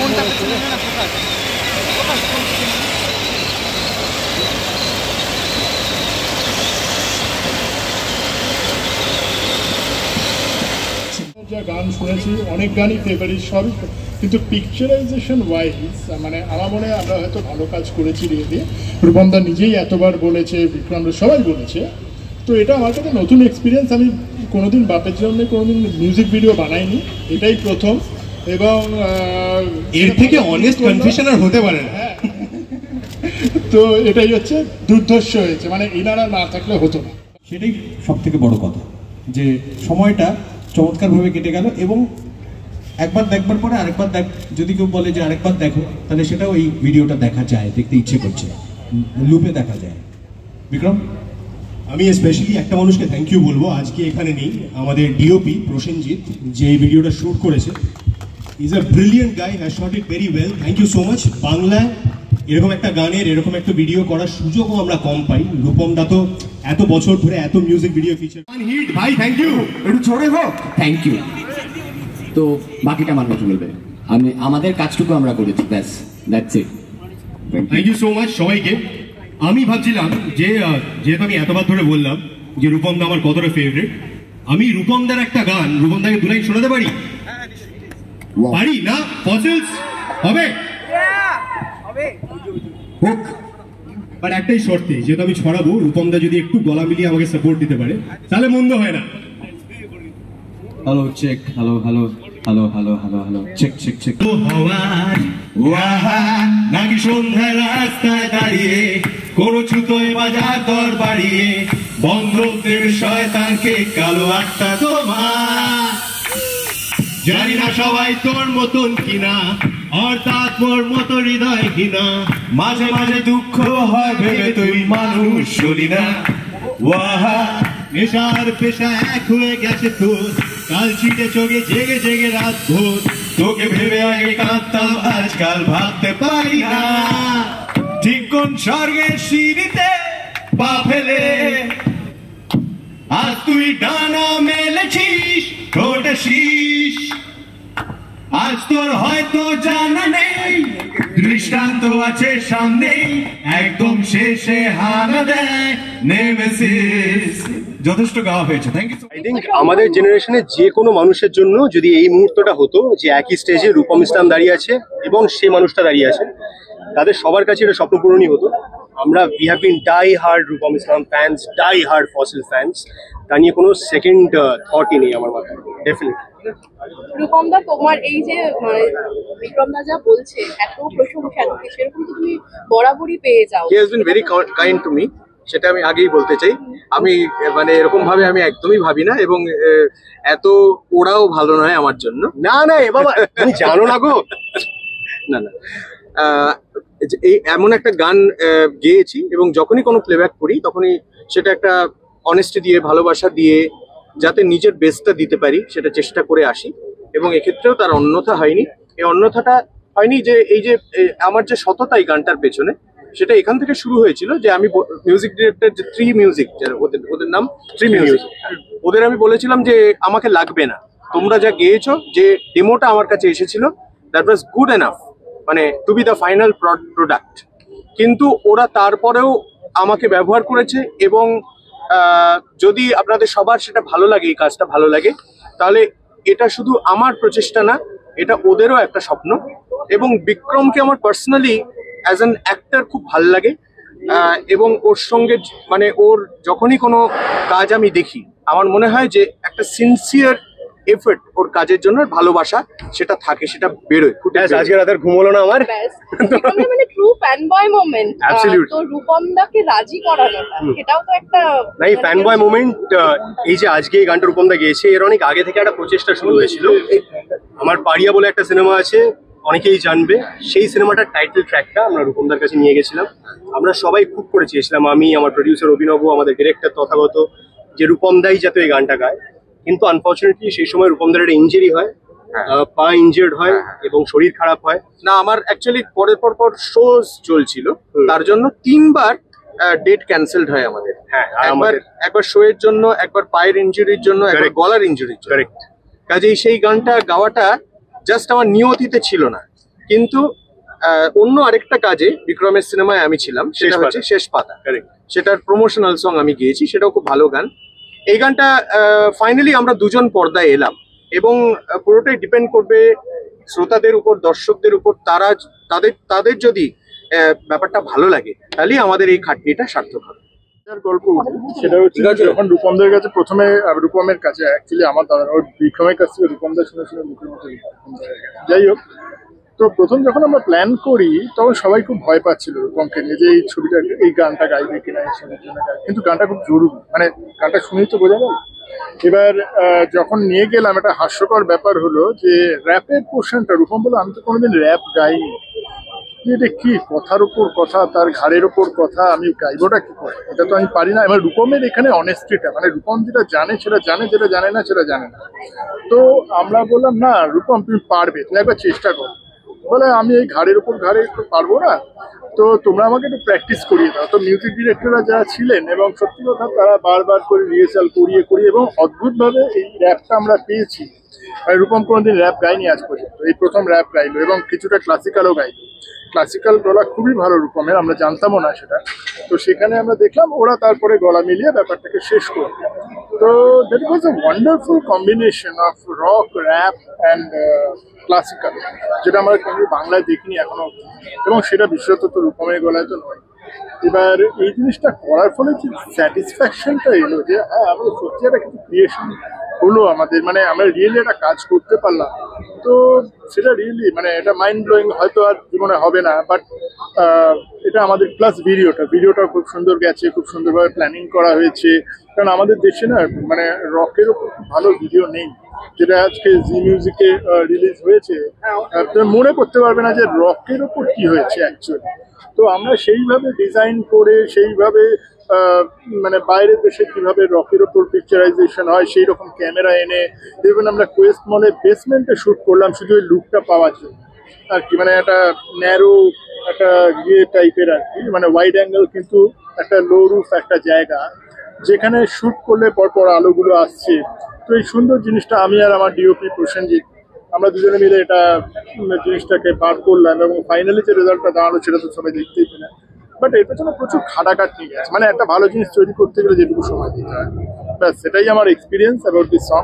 যা গান শুনেছি অনেক গানই ফেভারিট সবই, কিন্তু পিকচারাইজেশন ওয়াইজ মানে আমার মনে হয় আমরা হয়তো ভালো কাজ করেছি রিয়েলি। রূপমদা নিজেই এতবার বলেছে, বিক্রমরা সবাই বলেছে, তো এটা আমার কাছে নতুন এক্সপিরিয়েন্স। আমি কোনোদিন বাপের জন্য কোনোদিন মিউজিক ভিডিও বানাইনি, এটাই প্রথম। এবং এর থেকে অনেস্ট কনফেশন আর হতে পারে না। তো এটাই হচ্ছে দুর্ধর্ষ হয়েছে, মানে এনারা না থাকলে হতো না। সেটাই সব থেকে বড় কথা, যে সময়টা চমৎকারভাবে কেটে গেল। এবং একবার দেখবার পরে আরেকবার যদি কেউ বলে যে আরেকবার দেখো, তাহলে সেটাও এই ভিডিওটা দেখা যায়, দেখতে ইচ্ছে করছে, লুপে দেখা যায়। বিক্রম, আমি স্পেশালি একটা মানুষকে থ্যাংক ইউ বলবো, আজকে এখানে নেই, আমাদের ডিওপি প্রসেনজিৎ, যে এই ভিডিওটা শ্যুট করেছে। Is a brilliant guy, has shot it very well. Thank you so much. বাংলায় এরকম একটা গানের এরকম একটা ভিডিও করার সুযোগও আমরা কম পাই। রূপমদা তো এত বছর ধরে এত মিউজিক ভিডিও ফিচার হিট ভাই, থ্যাংক ইউ। একটু ছোড়ে হোক, থ্যাংক ইউ। তো বাকিটা মানুষ বলবে, আমাদের কাজটুকু আমরা করেছি, ব্যাস, that's it. Thank you so much সবাইকে। আমি ভাবছিলাম যে যেহেতু আমি এতবার ধরে বললাম যে রূপমদা আমার কতটা ফেভারিট, আমি রূপমদার একটা গান রূপমদাকে দু লাইন শোনাতে পারি? পারি না? ফসিলস হবে? হোক, বাট একটাই শর্তে, যেহেতু আমি ছড়াবো, রূপমদা যদি একটু গলা মিলিয়ে আমাকে সাপোর্ট দিতে পারে তাহলে মন্দ হয় না। Hello check, hello hello hello hello hello hello check check check. হওয়ার ওয়াহা নাকি সন্ধ্যায় রাস্তায় দাঁড়িয়ে কোন ছুতোয় বাজার দর বাড়িয়ে বন্ধুদের শয়তানকে কালো আটটা তোমার। জানি না সবাই তোর মতন কিনা, অর্থাৎ মোর মতো হৃদয় কিনা, মাঝে মাঝে দুঃখ হয় ভেবে তুই মানুষ শুনি না। ওয়াহা নেশার পেশা এক হয়ে গেছে তোর, কাল ছিটে চোখে জেগে জেগে রাত ভোর, তোকে ভেবে আগে কাঁদতাম আজকাল ভাবতে পারি না। ঠিক কোন স্বর্গের সিঁড়িতে পা ফেলে আজ তুই ডানা মেলেছিস ঠোঁটে শীষ। আজ তোর হয়তো জানা নেই, দৃষ্টান্ত আছে সামনে, একদম শেষে হানা দেয় নেমেসিস। যথেষ্ট গাওয়া হয়েছে, থ্যাংক ইউ। আই থিঙ্ক আমাদের জেনারেশনে যে কোনো মানুষের জন্য যদি এই মুহূর্তটা হতো, যে একই স্টেজে রূপম ইসলাম দাঁড়িয়ে আছে এবং সে মানুষটা দাঁড়িয়ে আছে, তাদের সবার কাছে এটা স্বপ্ন পূরণই হতো। আমরা we have been die hard Rupam Islam fans, die hard Fossils fans, তা নিয়ে কোনো সেকেন্ড থটই নেই আমার মাথায়, ডেফিনেটলি। রূপমদা, তোমার এই যে বিক্রমদা যা বলছে, এত প্রশংসা, এত কিছু, এরকম তো তুমি বরাবরই পেয়ে যাও। He has been very kind to me, সেটা আমি আগেই বলতে চাই। আমি মানে এরকম ভাবে আমি একদমই ভাবি না, এবং এত ওরাও ভালো নয় আমার জন্য। না না এ বাবা, তুমি জানো না গো। না না, এই এমন একটা গান গেয়েছি, এবং যখনই কোনো প্লেব্যাক করি তখনই সেটা একটা অনেস্টি দিয়ে, ভালোবাসা দিয়ে, যাতে নিজের বেস্টটা দিতে পারি সেটা চেষ্টা করে আসি। এবং এক্ষেত্রেও তার অন্যথা হয়নি। এই অন্যথাটা হয়নি যে এই যে আমার যে সততা এই গানটার পেছনে, সেটা এখান থেকে শুরু হয়েছিল যে আমি মিউজিক ডিরেক্টর, যে থ্রি মিউজিক, ওদের নাম থ্রি মিউজিক, ওদের আমি বলেছিলাম যে আমাকে লাগবে না, তোমরা যা গেয়েছো, যে ডেমোটা আমার কাছে এসেছিল, দ্যাট ওয়াজ গুড এনাফ, মানে to be the final product. কিন্তু ওরা তারপরেও আমাকে ব্যবহার করেছে, এবং যদি আপনাদের সবার সেটা ভালো লাগে, এই কাজটা ভালো লাগে, তাহলে এটা শুধু আমার প্রচেষ্টা না, এটা ওদেরও একটা স্বপ্ন। এবং বিক্রমকে আমার পার্সোনালি অ্যাজ অ্যান অ্যাক্টর খুব ভালো লাগে, এবং ওর সঙ্গে মানে ওর যখনই কোনো কাজ আমি দেখি, আমার মনে হয় যে একটা সিনসিয়ার এফর্ট ওর কাজের জন্য, ভালোবাসা সেটা থাকে, সেটা বেরোয়। আজকে রাতের ঘুম হলো না আমার। মানে ট্রু ফ্যানবয় মোমেন্ট, তো রূপমদাকে রাজি করানোটা, এটাও তো একটা না, এই ফ্যানবয় মোমেন্ট, এই যে আজকে এই গানটা রূপমদা গেয়েছে, এর অনেক আগে থেকে একটা প্রচেষ্টা শুরু হয়েছিল। আমার পাড়িয়া বলে একটা সিনেমা আছে, অনেকেই জানবে, সেই সিনেমাটার টাইটেল ট্র্যাকটা আমরা রূপমদার কাছে নিয়ে গেছিলাম। আমরা সবাই খুব করে চেয়েছিলাম, আমি, আমার প্রডিউসার অভিনব, আমাদের ডিরেক্টর তথাগত, যে রূপমদাই যাতে এই গানটা গায়। কিন্তু আনফর্চুনেটলি সেই সময় রূপমদার একটা ইঞ্জুরি হয়, পা ইনজার্ড হয় এবং শরীর খারাপ হয়। না, আমার অ্যাকচুয়ালি পরের পর শোজ চলছিল, তার জন্য 3 বার ডেট ক্যান্সেলড হয় আমাদের। হ্যাঁ, একবার শো এর জন্য, একবার পায়ের ইনজুরির জন্য, একবার গলার ইনজুরির জন্য। কাজেই সেই গানটা গাওয়াটা জাস্ট আমার নিয়তিতে ছিল না, কিন্তু অন্য আরেকটা কাজে বিক্রমের সিনেমায় আমি ছিলাম, সেটা হচ্ছে শেষ পাতা। সেটার প্রমোশনাল সং আমি গেয়েছি, সেটাও খুব ভালো গান। এই গানটা ফাইনালি আমরা দুজন পর্দায় এলাম, এবং পুরোটাই ডিপেন্ড করবে শ্রোতাদের উপর, দর্শকদের উপর। তাদের যদি ব্যাপারটা ভালো লাগে, তাহলেই আমাদের এই খাটনিটা সার্থক হবে। গল্প সেটা হচ্ছে যখন রূপমদের কাছে প্রথমে, রূপমের কাছে অ্যাকচুয়ালি আমার দাদা ওর বিক্রমের কাছ থেকে রূপমদা শুনেছিল মুখের মতো। যাই হোক, তো প্রথম যখন আমরা প্ল্যান করি তখন সবাই খুব ভয় পাচ্ছিল রূপমকে নিয়ে, যে এই ছবিটা, এই গানটা গাইবে কিনা, এই ছবির জন্য গাইবে। কিন্তু গানটা খুব জরুরি, মানে গানটা শুনেই তো বোঝা গেল। এবার যখন নিয়ে গেলাম, একটা হাস্যকর ব্যাপার হলো যে র্যাপের পোর্শনটা রূপম বলে, আমি তো কোনোদিন র্যাপ গাইনি, এটা কি কথার উপর কথা, তার ঘাড়ের ওপর কথা, আমি গাইবোটা কি করে, এটা তো আমি পারি না। এবার রূপমের এখানে অনেস্টিটা, মানে রূপম যেটা জানে সেটা জানে, যেটা জানে না সেটা জানে না। তো আমরা বললাম, না রূপম তুমি পারবে, তুমি একবার চেষ্টা করো। বলে আমি এই ঘাড়ের উপর ঘাড়ে একটু পারবো না, তো তোমরা আমাকে একটু প্র্যাকটিস করিয়ে দাও। তো মিউজিক ডিরেক্টররা যারা ছিলেন, এবং সত্যি কথা তারা বারবার করে রিহার্সাল করিয়ে এবং অদ্ভুতভাবে এই র্যাপটা আমরা পেয়েছি। রূপম কোনোদিন র্যাপ গাইনি আজ পর্যন্ত, এই প্রথম র্যাপ গাইলো, এবং কিছুটা ক্লাসিক্যালও গাইলো। ক্লাসিক্যাল গলা খুবই ভালো রূপমের, আমরা জানতামও না সেটা। তো সেখানে আমরা দেখলাম ওরা তারপরে গলা মিলিয়ে ব্যাপারটাকে শেষ করলো। তো that was a wonderful combination of rock, rap and classical, যেটা আমরা কোনো বাংলায় দেখিনি এখনো, এবং সেটা বিশেষত তো রূপমের গলায় তো নয়। এবার এই জিনিসটা করার ফলে যে স্যাটিসফ্যাকশনটা এলো, যে হ্যাঁ আমাদের সত্যি একটা কিছু ক্রিয়েশন হলো আমাদের, মানে আমরা রিয়েলি একটা কাজ করতে পারলাম। তো সেটা রিয়েলি মানে এটা মাইন্ড ব্লোয়িং, হয়তো আর জীবনে হবে না, বাট এটা আমাদের প্লাস ভিডিওটা খুব সুন্দর গেছে, খুব সুন্দরভাবে প্ল্যানিং করা হয়েছে। কারণ আমাদের দেশে না মানে রকের ওপর খুব ভালো ভিডিও নেই, যেটা আজকে জি মিউজিকে রিলিজ হয়েছে। তুমি মনে করতে পারবে না যে রকের ওপর কি হয়েছে অ্যাকচুয়ালি। তো আমরা সেইভাবে ডিজাইন করে, সেইভাবে মানে বাইরের দেশে কিভাবে রকের ওপর পিকচারাইজেশন হয় সেই রকম ক্যামেরা এনে, দেখবেন আমরা কোয়েস্ট মলে বেসমেন্টে শ্যুট করলাম শুধু ওই লুকটা পাওয়ার জন্য আর কি। মানে একটা ন্যারো, একটা ইয়ে টাইপের আর কি, মানে ওয়াইড অ্যাঙ্গেল কিন্তু একটা লো রুফ একটা জায়গা, যেখানে শ্যুট করলে পরপর আলোগুলো আসছে। তো এই সুন্দর জিনিসটা আমি আর আমার ডিওপি প্রসেনজিৎ, আমরা দুজনে মিলে এটা জিনিসটাকে বার করলাম, এবং ফাইনালি যে রেজাল্টটা দাঁড়ালো সেটা তো সবাই দেখতেই পেলে। বাট এর পেছনে প্রচুর খাটাখাটনি গেছে, মানে একটা ভালো জিনিস তৈরি করতে গেলে যেটুকু সময় দিতে হয়, ব্যাস সেটাই আমার এক্সপিরিয়েন্স অ্যাবাউট দিস সং।